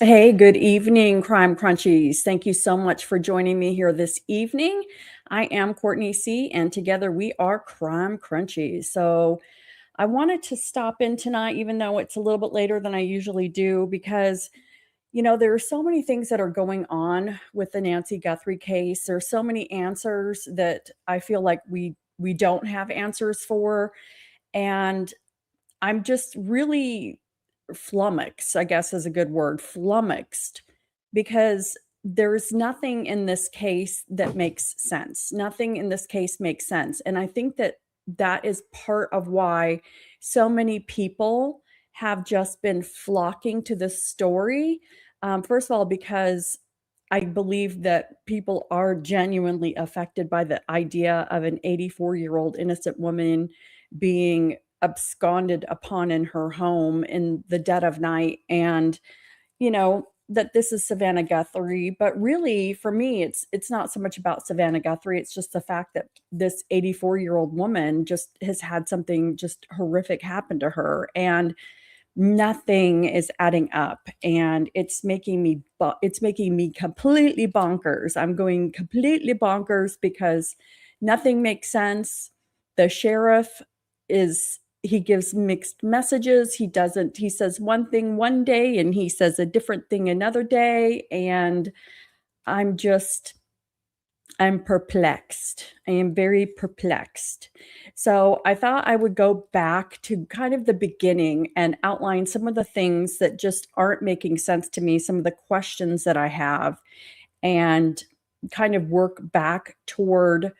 Hey, good evening, Crime Crunchies. Thank you so much for joining me here this evening. I am Courtney C., and together we are Crime Crunchies. So I wanted to stop in tonight, even though it's a little bit later than I usually do, because there are so many things that are going on with the Nancy Guthrie case. There's so many answers that I feel like we don't have answers for, and I'm just really flummoxed, I guess is a good word, flummoxed, because there's nothing in this case that makes sense. Nothing in this case makes sense. And I think that that is part of why so many people have just been flocking to this story. First of all, because I believe that people are genuinely affected by the idea of an 84-year-old innocent woman being absconded upon in her home in the dead of night, and that this is Savannah Guthrie. But really, for me, it's not so much about Savannah Guthrie. It's just the fact that this 84-year-old woman just has had something just horrific happen to her, and nothing is adding up, and it's making me completely bonkers. I'm going completely bonkers because nothing makes sense. The sheriff he gives mixed messages. He says one thing one day and he says a different thing another day, and I'm just I'm perplexed. I am very perplexed. So I thought I would go back to kind of the beginning and outline some of the things that just aren't making sense to me, some of the questions that I have, and kind of work back toward,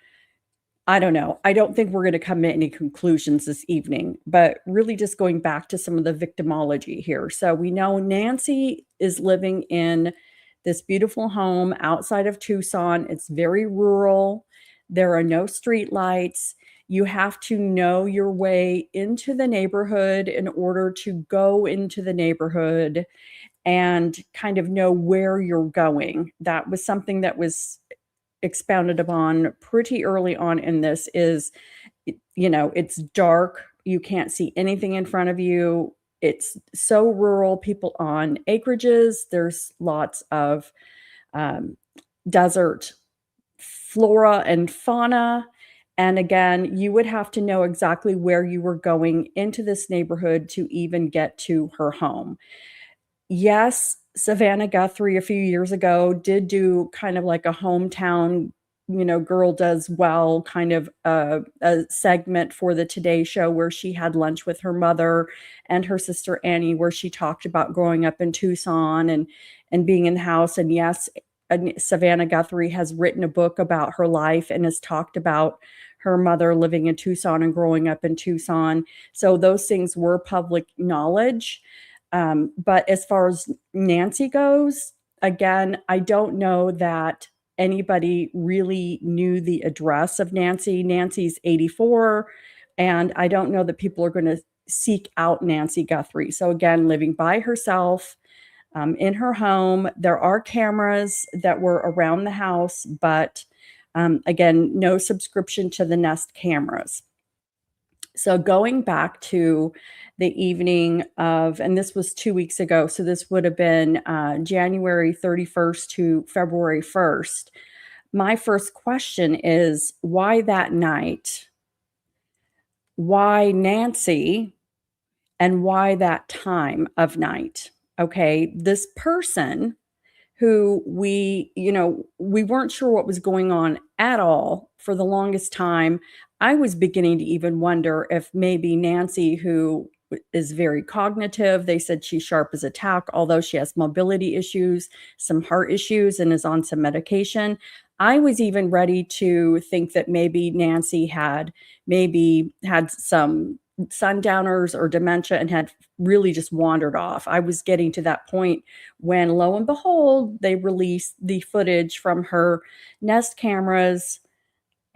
I don't know. I don't think we're going to come to any conclusions this evening, but really just going back to some of the victimology here. So we know Nancy is living in this beautiful home outside of Tucson. It's very rural. There are no street lights. You have to know your way into the neighborhood in order to go into the neighborhood and kind of know where you're going. That was something that was expounded upon pretty early on in this. It's dark. You can't see anything in front of you. It's so rural. People on acreages. There's lots of desert flora and fauna. And again, you would have to know exactly where you were going into this neighborhood to even get to her home. Yes, Savannah Guthrie a few years ago did do kind of like a hometown, girl does well kind of a segment for the Today Show where she had lunch with her mother and her sister Annie, where she talked about growing up in Tucson and being in the house. And yes, Savannah Guthrie has written a book about her life and has talked about her mother living in Tucson and growing up in Tucson. So those things were public knowledge. But as far as Nancy goes, again, I don't know that anybody really knew the address of Nancy. Nancy's 84, and I don't know that people are going to seek out Nancy Guthrie. So again, living by herself in her home. There are cameras that were around the house, but again, no subscription to the Nest cameras. So going back to the evening of, and this was 2 weeks ago, so this would have been January 31st to February 1st. My first question is, why that night? Why Nancy? And why that time of night? Okay, this person who we weren't sure what was going on at all for the longest time. I was beginning to even wonder if maybe Nancy, who is very cognitive, they said she's sharp as a tack, although she has mobility issues, some heart issues, and is on some medication. I was even ready to think that maybe Nancy had some sundowners or dementia and had really just wandered off. I was getting to that point when, lo and behold, they released the footage from her Nest cameras,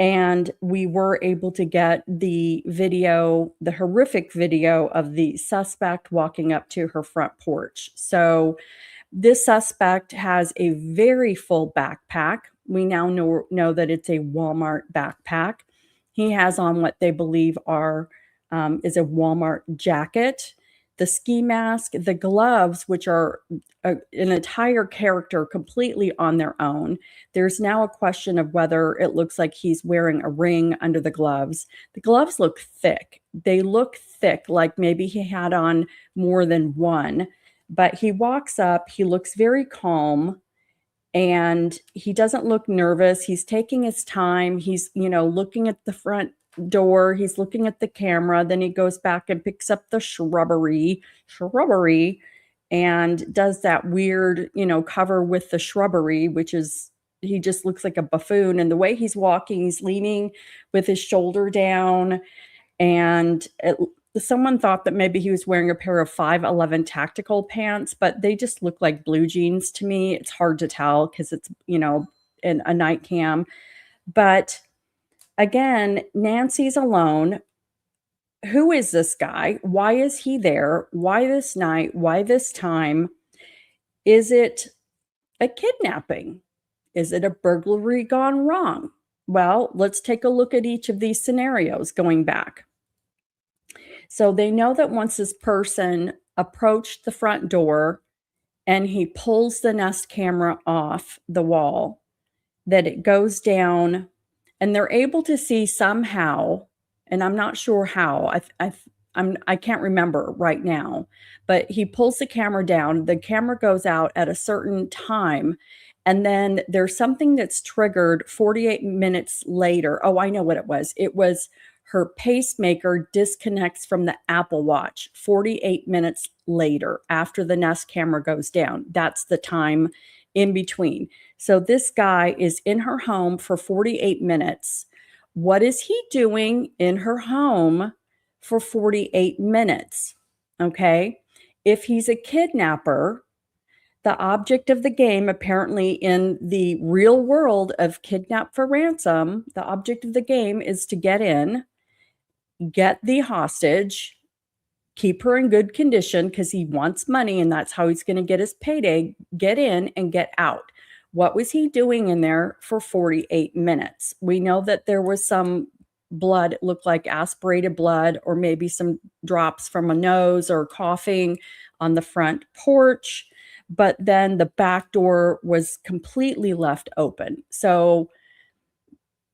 And we were able to get the video, the horrific video of the suspect walking up to her front porch. So this suspect has a very full backpack. We now know that it's a Walmart backpack. He has on what they believe is a Walmart jacket, the ski mask, the gloves, which are an entire character completely on their own. There's now a question of whether it looks like he's wearing a ring under the gloves. The gloves look thick. They look thick, like maybe he had on more than one. But he walks up, he looks very calm, and he doesn't look nervous. He's taking his time. He's, looking at the front door. He's looking at the camera. Then he goes back and picks up the shrubbery, and does that weird, cover with the shrubbery, which is, he just looks like a buffoon. And the way he's walking, he's leaning with his shoulder down, and someone thought that maybe he was wearing a pair of 5'11" tactical pants, but they just look like blue jeans to me. It's hard to tell because it's, in a night cam. But again, Nancy's alone. Who is this guy? Why is he there? Why this night? Why this time? Is it a kidnapping? Is it a burglary gone wrong? Well, let's take a look at each of these scenarios going back. So they know that once this person approached the front door and he pulls the Nest camera off the wall, that it goes down, and they're able to see somehow, and I'm not sure how, I can't remember right now, but he pulls the camera down, the camera goes out at a certain time, and then there's something that's triggered 48 minutes later. Oh, I know what it was. It was her pacemaker disconnects from the Apple Watch 48 minutes later after the Nest camera goes down. That's the time in between. So this guy is in her home for 48 minutes. What is he doing in her home for 48 minutes? Okay. If he's a kidnapper, the object of the game, apparently in the real world of Kidnap for Ransom, the object of the game is to get in, get the hostage, keep her in good condition because he wants money and that's how he's going to get his payday, get in and get out. What was he doing in there for 48 minutes? We know that there was some blood, it looked like aspirated blood, or maybe some drops from a nose or coughing on the front porch. But then the back door was completely left open. So,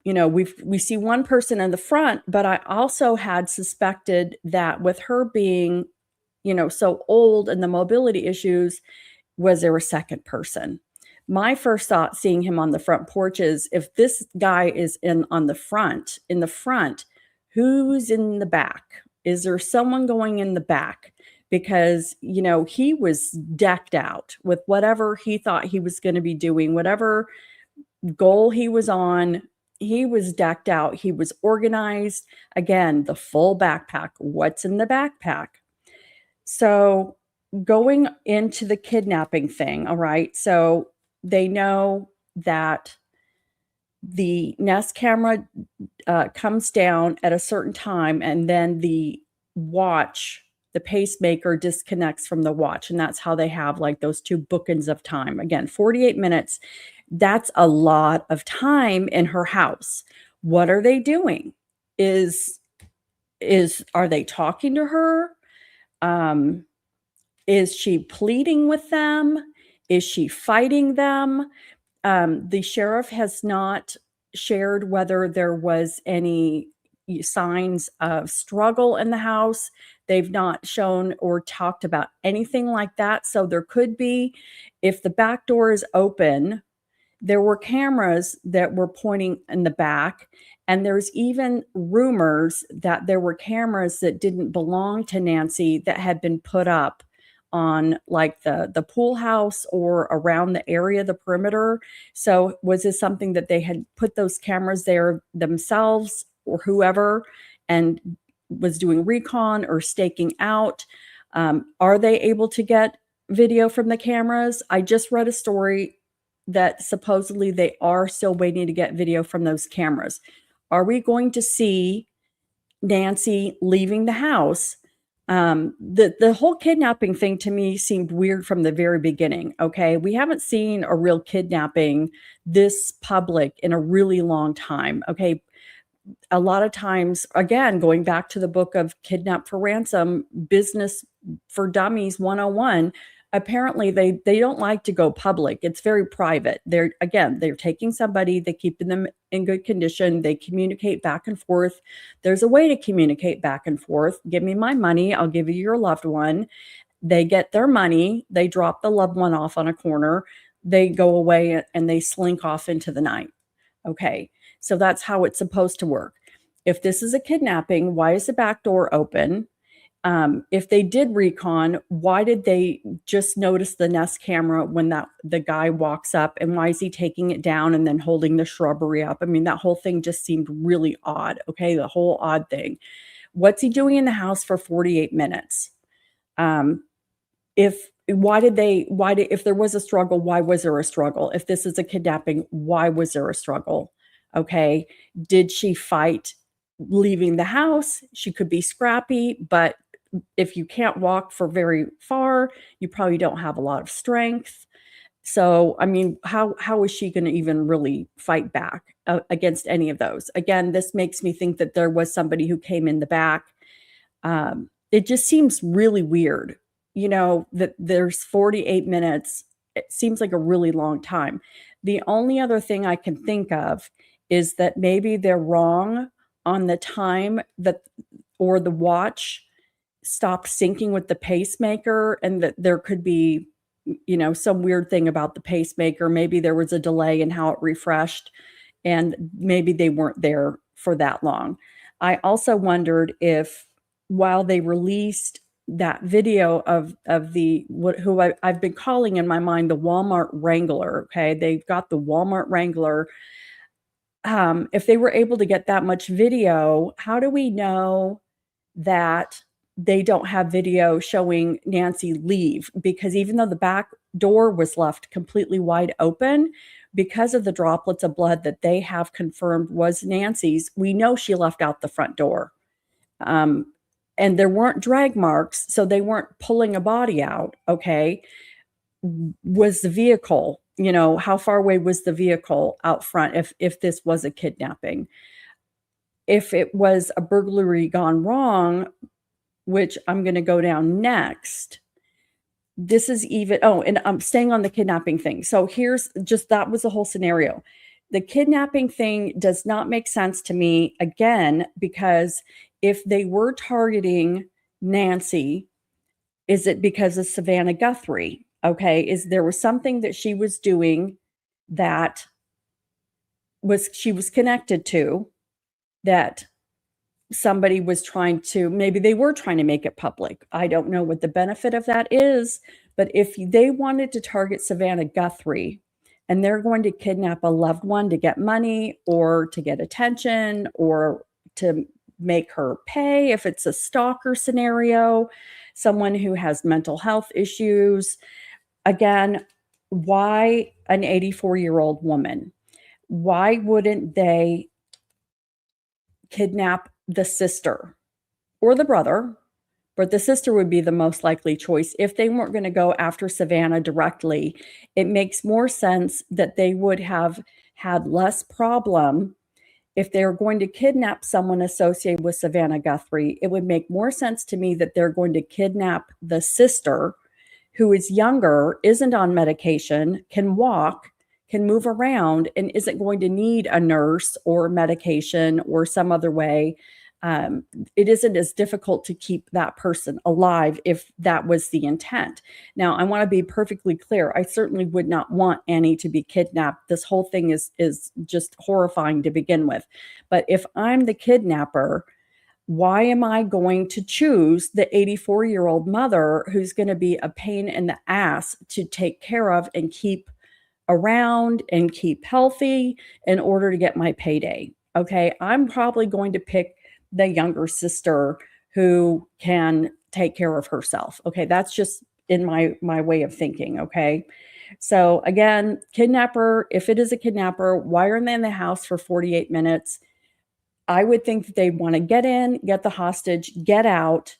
we see one person in the front, but I also had suspected that with her being, so old and the mobility issues, was there a second person? My first thought seeing him on the front porch is, if this guy is in the front, who's in the back? Is there someone going in the back? Because, he was decked out with whatever he thought he was going to be doing, whatever goal he was on. He was decked out. He was organized. Again, the full backpack. What's in the backpack? So going into the kidnapping thing, all right, so they know that the Nest camera comes down at a certain time, and then the watch, the pacemaker disconnects from the watch, and that's how they have like those two bookends of time. Again, 48 minutes. That's a lot of time in her house. What are they doing? Are they talking to her? Is she pleading with them? Is she fighting them? The sheriff has not shared whether there was any signs of struggle in the house. They've not shown or talked about anything like that. So there could be, if the back door is open, there were cameras that were pointing in the back. And there's even rumors that there were cameras that didn't belong to Nancy that had been put up on like the pool house or around the area, the perimeter. So was this something that they had put those cameras there themselves or whoever and was doing recon or staking out? Are they able to get video from the cameras? I just read a story that supposedly they are still waiting to get video from those cameras. Are we going to see Nancy leaving the house? The whole kidnapping thing to me seemed weird from the very beginning. Okay, we haven't seen a real kidnapping this public in a really long time. Okay, a lot of times, again, going back to the book of Kidnap for Ransom, Business for Dummies 101, apparently they don't like to go public. It's very private. They're taking somebody, they keep them in good condition, they communicate back and forth. There's a way to communicate back and forth. Give me my money, I'll give you your loved one. They get their money, they drop the loved one off on a corner, they go away and they slink off into the night. Okay, so that's how it's supposed to work. If this is a kidnapping, why is the back door open? If they did recon, why did they just notice the Nest camera when the guy walks up, and why is he taking it down and then holding the shrubbery up? I mean, that whole thing just seemed really odd. Okay, the whole odd thing. What's he doing in the house for 48 minutes? If there was a struggle, why was there a struggle? If this is a kidnapping, why was there a struggle? Okay, did she fight leaving the house? She could be scrappy, but if you can't walk for very far, you probably don't have a lot of strength. So, I mean, how is she going to even really fight back against any of those? Again, this makes me think that there was somebody who came in the back. It just seems really weird, that there's 48 minutes. It seems like a really long time. The only other thing I can think of is that maybe they're wrong on the time or the watch stopped syncing with the pacemaker, and that there could be, some weird thing about the pacemaker. Maybe there was a delay in how it refreshed, and maybe they weren't there for that long. I also wondered if, while they released that video of who I've been calling in my mind the Walmart Wrangler, okay, they've got the Walmart Wrangler. If they were able to get that much video, how do we know that they don't have video showing Nancy leave? Because even though the back door was left completely wide open, because of the droplets of blood that they have confirmed was Nancy's, we know she left out the front door. And there weren't drag marks, so they weren't pulling a body out. Okay. Was the vehicle, how far away was the vehicle out front if this was a kidnapping? If it was a burglary gone wrong, which I'm going to go down next, this is even, and I'm staying on the kidnapping thing. So that was the whole scenario. The kidnapping thing does not make sense to me, again, because if they were targeting Nancy, is it because of Savannah Guthrie? Okay, there was something that she was doing that she was connected to, that somebody was maybe they were trying to make it public. I don't know what the benefit of that is, but if they wanted to target Savannah Guthrie and they're going to kidnap a loved one to get money or to get attention or to make her pay, if it's a stalker scenario, someone who has mental health issues, again, why an 84-year-old woman? Why wouldn't they kidnap the sister or the brother? But the sister would be the most likely choice. If they weren't going to go after Savannah directly, it makes more sense that they would have had less problem. If they're going to kidnap someone associated with Savannah Guthrie, it would make more sense to me that they're going to kidnap the sister, who is younger, isn't on medication, can walk, can move around, and isn't going to need a nurse or medication or some other way. It isn't as difficult to keep that person alive if that was the intent. Now, I want to be perfectly clear. I certainly would not want Annie to be kidnapped. This whole thing is just horrifying to begin with. But if I'm the kidnapper, why am I going to choose the 84-year-old mother who's going to be a pain in the ass to take care of and keep around and keep healthy in order to get my payday? Okay, I'm probably going to pick the younger sister who can take care of herself. Okay, that's just in my way of thinking. Okay, so again, kidnapper, if it is a kidnapper, why are they in the house for 48 minutes? I would think that they'd want to get in, get the hostage, get out.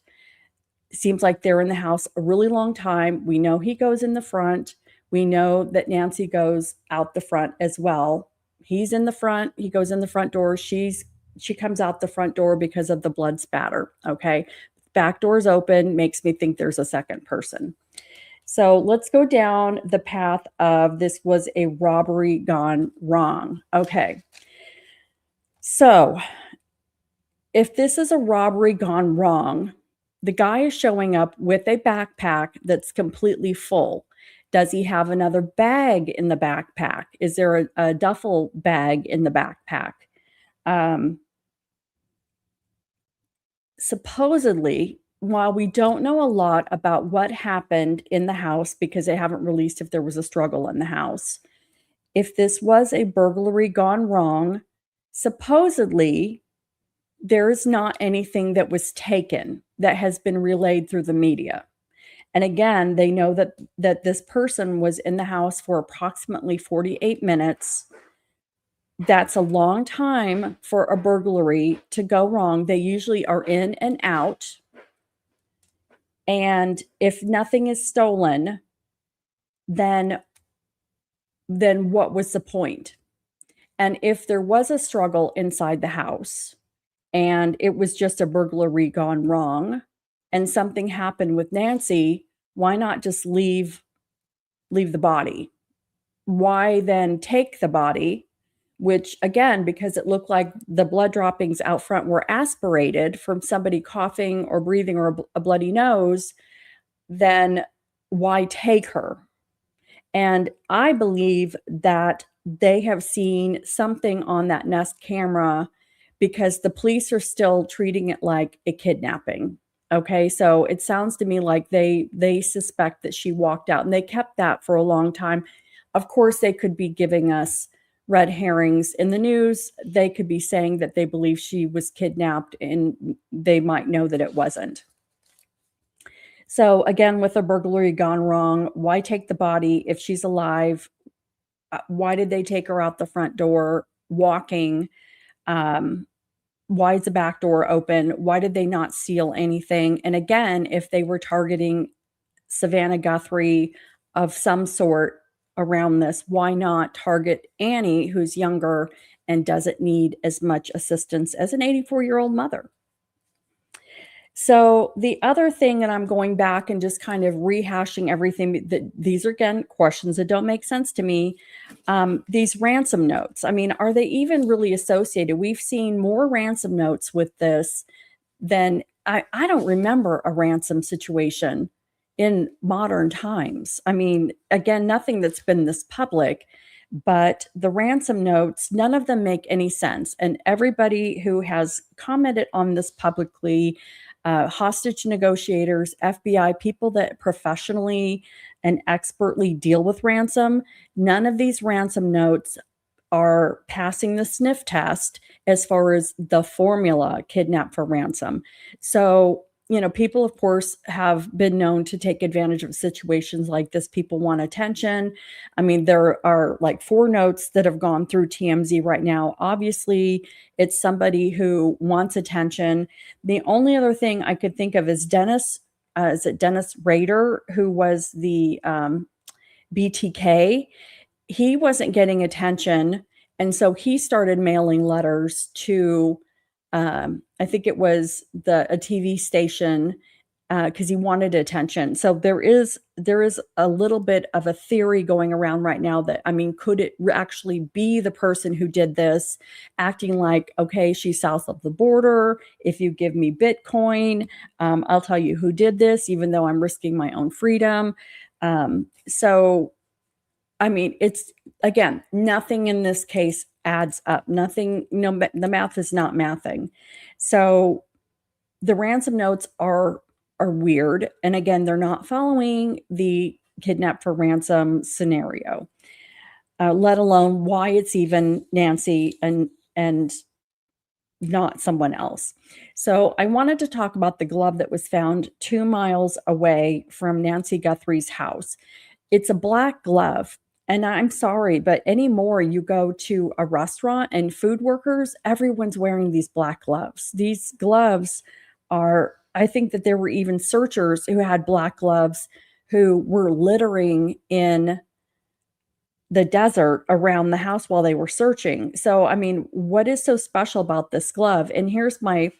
Seems like they're in the house a really long time. We know he goes in the front. We know that Nancy goes out the front as well. He's in the front. He goes in the front door. She comes out the front door because of the blood spatter. Okay. Back door's open, makes me think there's a second person. So let's go down the path of this was a robbery gone wrong. Okay. So if this is a robbery gone wrong, the guy is showing up with a backpack that's completely full. Does he have another bag in the backpack? Is there a duffel bag in the backpack? Supposedly, while we don't know a lot about what happened in the house because they haven't released if there was a struggle in the house, if this was a burglary gone wrong, supposedly there's not anything that was taken that has been relayed through the media. And again, they know that this person was in the house for approximately 48 minutes. That's a long time for a burglary to go wrong. They usually are in and out. And if nothing is stolen, then what was the point? And if there was a struggle inside the house and it was just a burglary gone wrong and something happened with Nancy, why not just leave the body? Why then take the body, which again, because it looked like the blood droppings out front were aspirated from somebody coughing or breathing or a bloody nose, then why take her? And I believe that they have seen something on that Nest camera because the police are still treating it like a kidnapping. Okay, so it sounds to me like they suspect that she walked out, and they kept that for a long time. Of course, they could be giving us red herrings in the news. They could be saying that they believe she was kidnapped, and they might know that it wasn't. So again, with a burglary gone wrong, why take the body if she's alive? Why did they take her out the front door walking? Why is the back door open? Why did they not seal anything? And again, if they were targeting Savannah Guthrie of some sort around this, why not target Annie, who's younger and doesn't need as much assistance as an 84-year-old mother? So the other thing that I'm going back and just kind of rehashing everything, that these are again questions that don't make sense to me. These ransom notes, I mean, are they even really associated? We've seen more ransom notes with this than I don't remember a ransom situation in modern times. I mean, again, nothing that's been this public, but the ransom notes, none of them make any sense. And everybody who has commented on this publicly, hostage negotiators, FBI, people that professionally and expertly deal with ransom, none of these ransom notes are passing the sniff test as far as the formula kidnap for ransom. So, people, of course, have been known to take advantage of situations like this. People want attention. I mean, there are like 4 notes that have gone through TMZ right now. Obviously, it's somebody who wants attention. The only other thing I could think of is Dennis Rader, who was the BTK. He wasn't getting attention, and so he started mailing letters to, I think it was a TV station, because he wanted attention. So there is a little bit of a theory going around right now that, I mean, could it actually be the person who did this acting like, okay, she's south of the border. If you give me Bitcoin, I'll tell you who did this, even though I'm risking my own freedom. So I mean, it's, again, nothing in this case adds up. Nothing, the math is not mathing. So the ransom notes are weird. And again, they're not following the kidnap for ransom scenario, let alone why it's even Nancy and not someone else. So I wanted to talk about the glove that was found 2 miles away from Nancy Guthrie's house. It's a black glove. And I'm sorry, but anymore you go to a restaurant and food workers, everyone's wearing these black gloves. These gloves are, I think that there were even searchers who had black gloves who were littering in the desert around the house while they were searching. So, I mean, what is so special about this glove? And here's my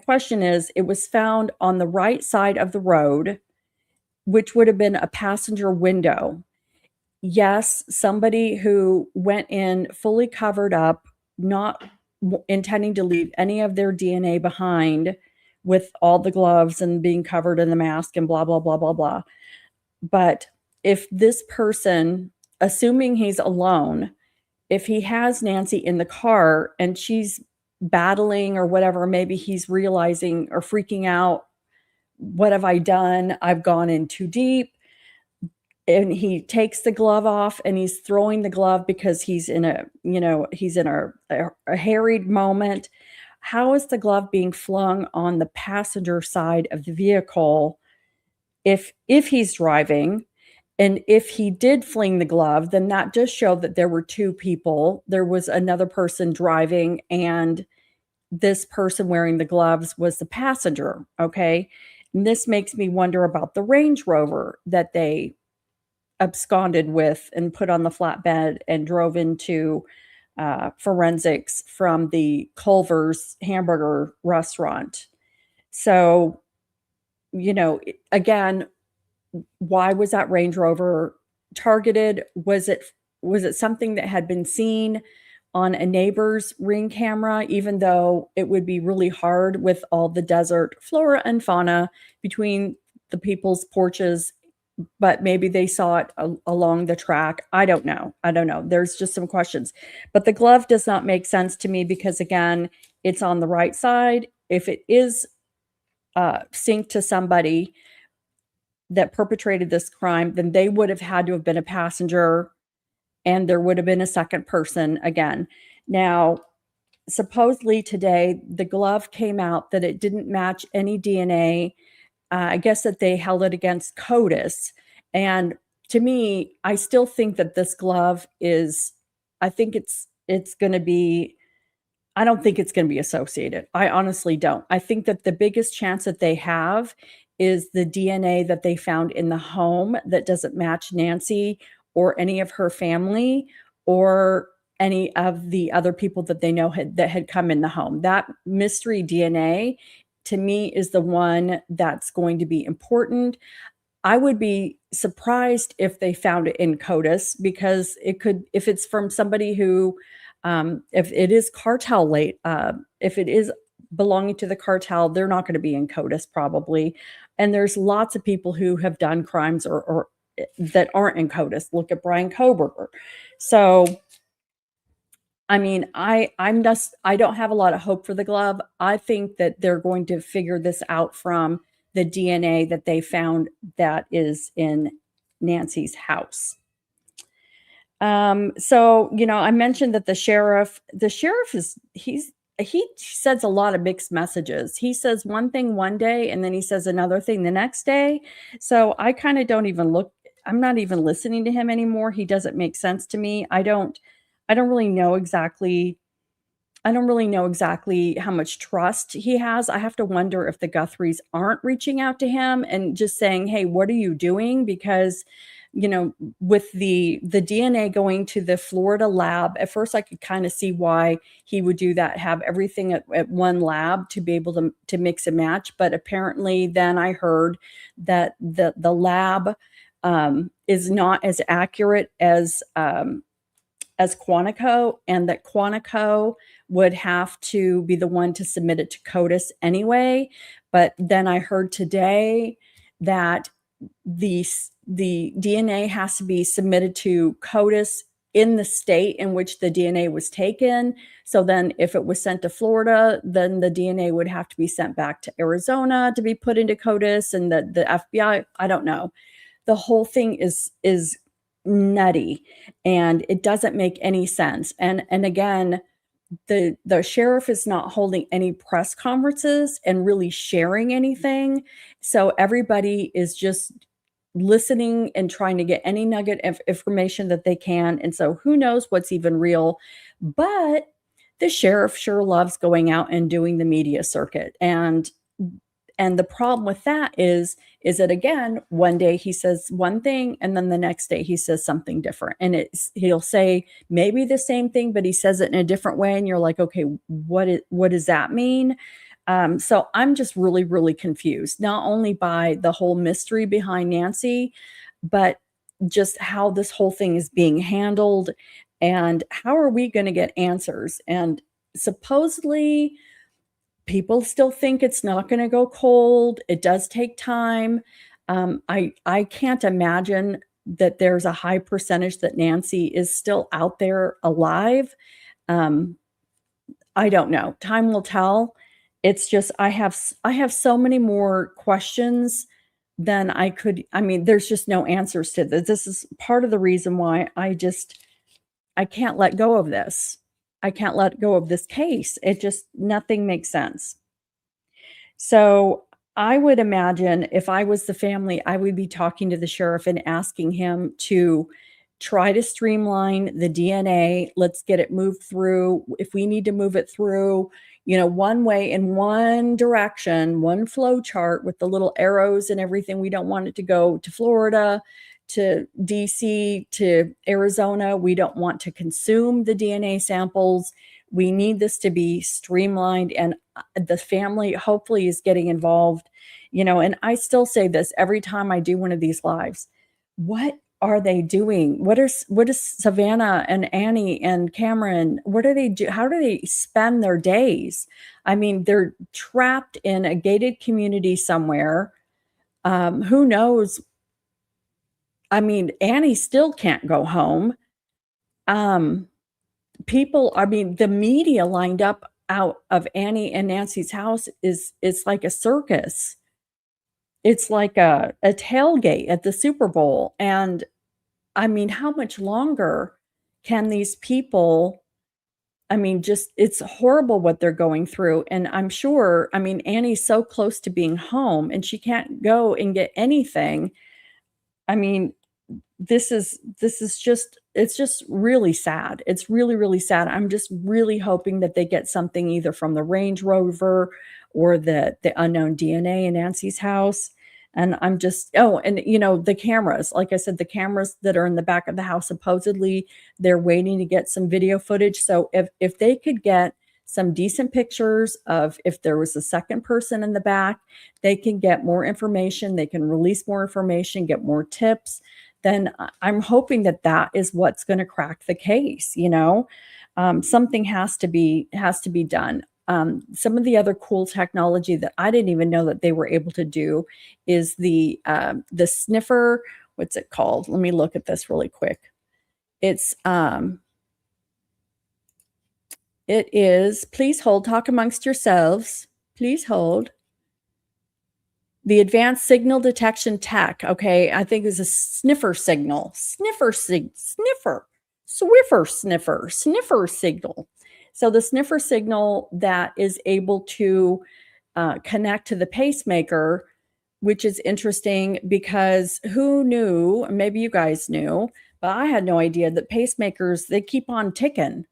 question is, it was found on the right side of the road, which would have been a passenger window. Yes, somebody who went in fully covered up, not intending to leave any of their DNA behind with all the gloves and being covered in the mask and blah, blah, blah, blah, blah. But if this person, assuming he's alone, if he has Nancy in the car and she's battling or whatever, maybe he's realizing or freaking out, what have I done? I've gone in too deep. And he takes the glove off and he's throwing the glove because he's in a, he's in a harried moment. How is the glove being flung on the passenger side of the vehicle if he's driving? And if he did fling the glove, then that just showed that there were two people. There was another person driving, and this person wearing the gloves was the passenger. Okay. And this makes me wonder about the Range Rover that they absconded with and put on the flatbed and drove into forensics from the Culver's hamburger restaurant. So, again, why was that Range Rover targeted? Was it something that had been seen on a neighbor's Ring camera, even though it would be really hard with all the desert flora and fauna between the people's porches, but maybe they saw it along the track. I don't know. There's just some questions. But the glove does not make sense to me because, again, it's on the right side. If it is synced to somebody that perpetrated this crime, then they would have had to have been a passenger and there would have been a second person again. Now, supposedly today, the glove came out that it didn't match any DNA. I guess that they held it against CODIS. And to me, I still think that this glove is, I think it's going to be, I don't think it's going to be associated. I honestly don't. I think that the biggest chance that they have is the DNA that they found in the home that doesn't match Nancy or any of her family or any of the other people that they know that had come in the home. That mystery DNA to me is the one that's going to be important. I would be surprised if they found it in CODIS because it could, if it's from somebody who, if it is cartel late, if it is belonging to the cartel, they're not going to be in CODIS probably. And there's lots of people who have done crimes or that aren't in CODIS. Look at Brian Koberger. So, I mean, I don't have a lot of hope for the glove. I think that they're going to figure this out from the DNA that they found that is in Nancy's house. So, I mentioned that the sheriff is, he sends a lot of mixed messages. He says one thing one day and then he says another thing the next day. So I kind of don't even I'm not even listening to him anymore. He doesn't make sense to me. I don't really know exactly how much trust he has. I have to wonder if the Guthries aren't reaching out to him and just saying, "Hey, what are you doing?" Because, with the DNA going to the Florida lab, at first I could kind of see why he would do that, have everything at one lab to be able to mix and match. But apparently then I heard that the lab is not as accurate as Quantico, and that Quantico would have to be the one to submit it to CODIS anyway. But then I heard today that the DNA has to be submitted to CODIS in the state in which the DNA was taken. So then if it was sent to Florida, then the DNA would have to be sent back to Arizona to be put into CODIS, and the FBI, I don't know. The whole thing is nutty and it doesn't make any sense. And again, the sheriff is not holding any press conferences and really sharing anything. So everybody is just listening and trying to get any nugget of information that they can. And so who knows what's even real, but the sheriff sure loves going out and doing the media circuit. And the problem with that is that, again, one day he says one thing and then the next day he says something different. And he'll say maybe the same thing, but he says it in a different way. And you're like, okay, what does that mean? So I'm just really, really confused, not only by the whole mystery behind Nancy, but just how this whole thing is being handled and how are we going to get answers? And supposedly, people still think it's not gonna go cold. It does take time. I can't imagine that there's a high percentage that Nancy is still out there alive. Um, I don't know. Time will tell. It's just I have so many more questions than I mean, there's just no answers to this. This is part of the reason why I can't let go of this. I can't let go of this case. It just nothing makes sense. So I would imagine if I was the family, I would be talking to the sheriff and asking him to try to streamline the DNA. Let's get it moved through. If we need to move it through, one way in one direction, one flow chart with the little arrows and everything. We don't want it to go to Florida, to DC, to Arizona. We don't want to consume the DNA samples. We need this to be streamlined, and the family hopefully is getting involved. And I still say this every time I do one of these lives. What are they doing? What is Savannah and Annie and Cameron? What do they do? How do they spend their days? I mean, they're trapped in a gated community somewhere. Who knows? I mean, Annie still can't go home. Um, I mean, the media lined up out of Annie and Nancy's house is like a circus. It's like a tailgate at the Super Bowl. And I mean, how much longer can these people? I mean, just it's horrible what they're going through. And I'm sure, I mean, Annie's so close to being home and she can't go and get anything. I mean, this is just it's just really sad. It's really, really sad. I'm just really hoping that they get something either from the Range Rover or the unknown DNA in Nancy's house. And I'm just and the cameras, like I said, the cameras that are in the back of the house, supposedly they're waiting to get some video footage. So if they could get some decent pictures of if there was a second person in the back, they can get more information, they can release more information, get more tips. Then I'm hoping that that is what's going to crack the case. Something has to be done. Some of the other cool technology that I didn't even know that they were able to do is the sniffer. What's it called? Let me look at this really quick. It is, please hold, talk amongst yourselves. Please hold. The advanced signal detection tech. Okay, I think it's a sniffer signal. Sniffer signal. So the sniffer signal that is able to connect to the pacemaker, which is interesting because who knew? Maybe you guys knew, but I had no idea that pacemakers, they keep on ticking.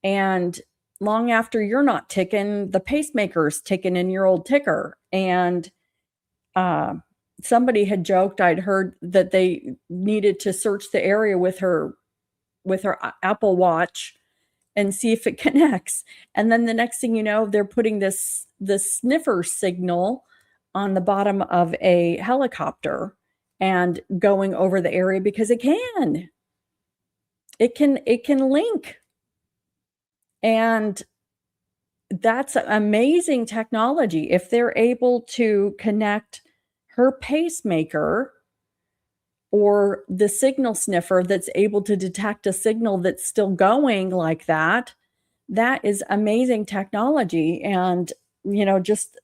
And long after you're not ticking, the pacemaker's ticking in your old ticker. And somebody had joked, I'd heard that they needed to search the area with her Apple Watch and see if it connects. And then the next thing you know, they're putting this sniffer signal on the bottom of a helicopter and going over the area because it can link. And that's amazing technology. If they're able to connect her pacemaker or the signal sniffer that's able to detect a signal that's still going like that, that is amazing technology. And, just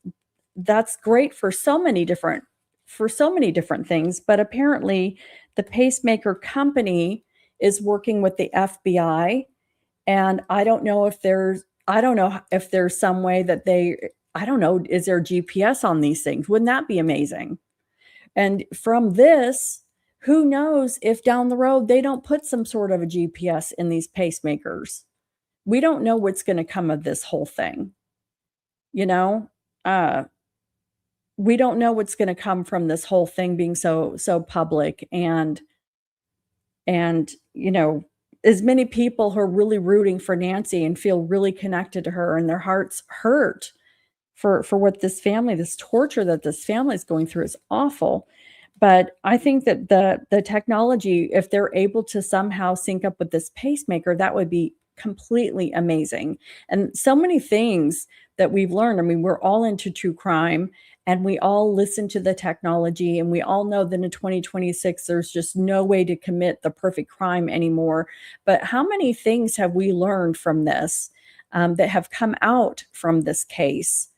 that's great for so many different things. But apparently the pacemaker company is working with the FBI. And I don't know if there's some way that I don't know, is there GPS on these things? Wouldn't that be amazing? And from this, who knows if down the road they don't put some sort of a GPS in these pacemakers. We don't know what's gonna come of this whole thing, you know? Uh, we don't know what's gonna come from this whole thing being so public, and, as many people who are really rooting for Nancy and feel really connected to her and their hearts hurt for what this torture that this family is going through is awful. But I think that the technology, if they're able to somehow sync up with this pacemaker, that would be completely amazing. And so many things that we've learned. I mean, we're all into true crime and we all listen to the technology, and we all know that in 2026 there's just no way to commit the perfect crime anymore. But how many things have we learned from this, that have come out from this case,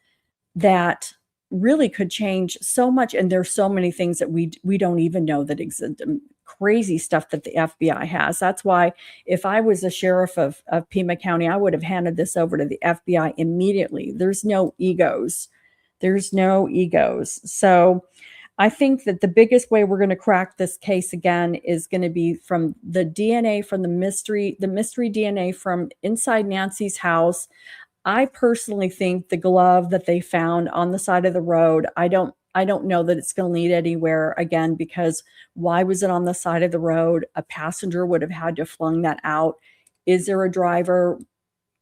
that really could change so much? And there's so many things that we don't even know that exist. Crazy stuff that the FBI has. That's why if I was a sheriff of Pima County, I would have handed this over to the FBI immediately. There's no egos. There's no egos. So I think that the biggest way we're going to crack this case again is going to be from the DNA from the mystery DNA from inside Nancy's house. I personally think the glove that they found on the side of the road, I don't know that it's going to lead anywhere again, because why was it on the side of the road? A passenger would have had to have flung that out. Is there a driver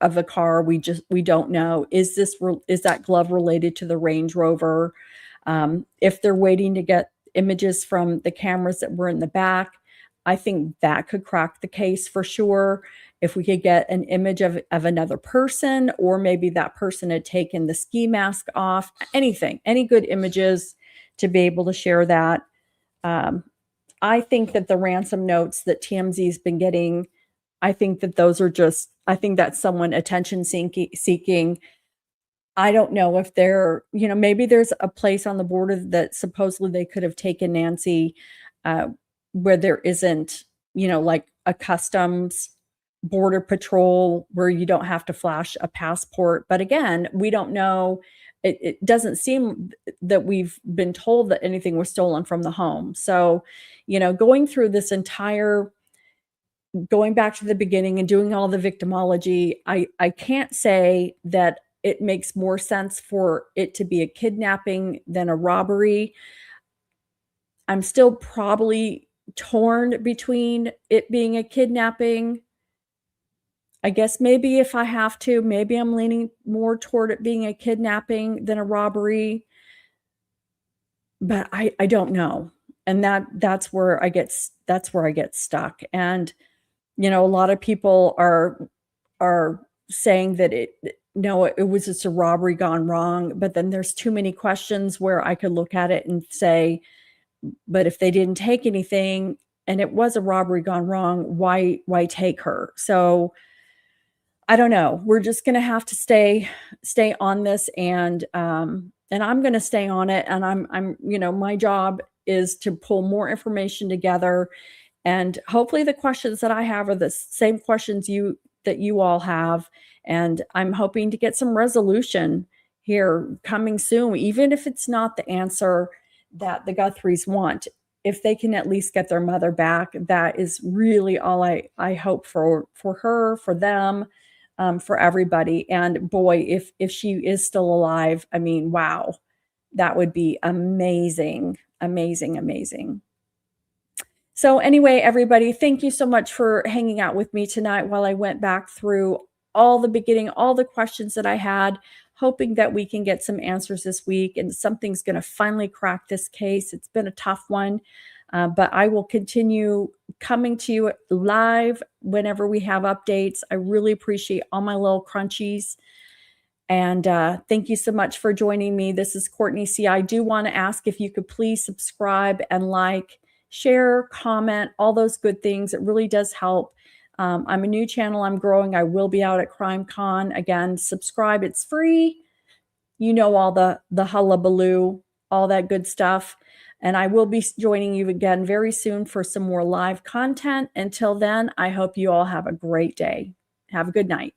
of the car? We don't know. Is that glove related to the Range Rover? If they're waiting to get images from the cameras that were in the back, I think that could crack the case for sure. If we could get an image of another person, or maybe that person had taken the ski mask off, anything, any good images to be able to share that. Um, I think that the ransom notes that TMZ's been getting, I think that I think that's someone attention seeking. I don't know if maybe there's a place on the border that supposedly they could have taken Nancy, uh, where there isn't, like a customs border patrol where you don't have to flash a passport. But again, we don't know. It doesn't seem that we've been told that anything was stolen from the home. So, going back to the beginning and doing all the victimology, I can't say that it makes more sense for it to be a kidnapping than a robbery. I'm still probably torn between it being a kidnapping. I guess maybe if I have to, maybe I'm leaning more toward it being a kidnapping than a robbery, but I don't know. And that's where I get stuck. And a lot of people are saying that no, it was just a robbery gone wrong. But then there's too many questions where I could look at it and say, but if they didn't take anything and it was a robbery gone wrong, why take her? So I don't know. We're just gonna have to stay on this, and I'm gonna stay on it. And my job is to pull more information together, and hopefully the questions that I have are the same questions that you all have. And I'm hoping to get some resolution here coming soon, even if it's not the answer that the Guthries want. If they can at least get their mother back, that is really all I hope for her, for them, for everybody. And boy, if she is still alive, I mean, wow, that would be amazing, amazing, amazing. So anyway, everybody, thank you so much for hanging out with me tonight while I went back through all the questions that I had, hoping that we can get some answers this week and something's going to finally crack this case. It's been a tough one, but I will continue coming to you live whenever we have updates. I really appreciate all my little crunchies. And thank you so much for joining me. This is Courtney C. I do want to ask if you could please subscribe and like, share, comment, all those good things. It really does help. I'm a new channel. I'm growing. I will be out at CrimeCon. Again, subscribe. It's free. All the hullabaloo, all that good stuff. And I will be joining you again very soon for some more live content. Until then, I hope you all have a great day. Have a good night.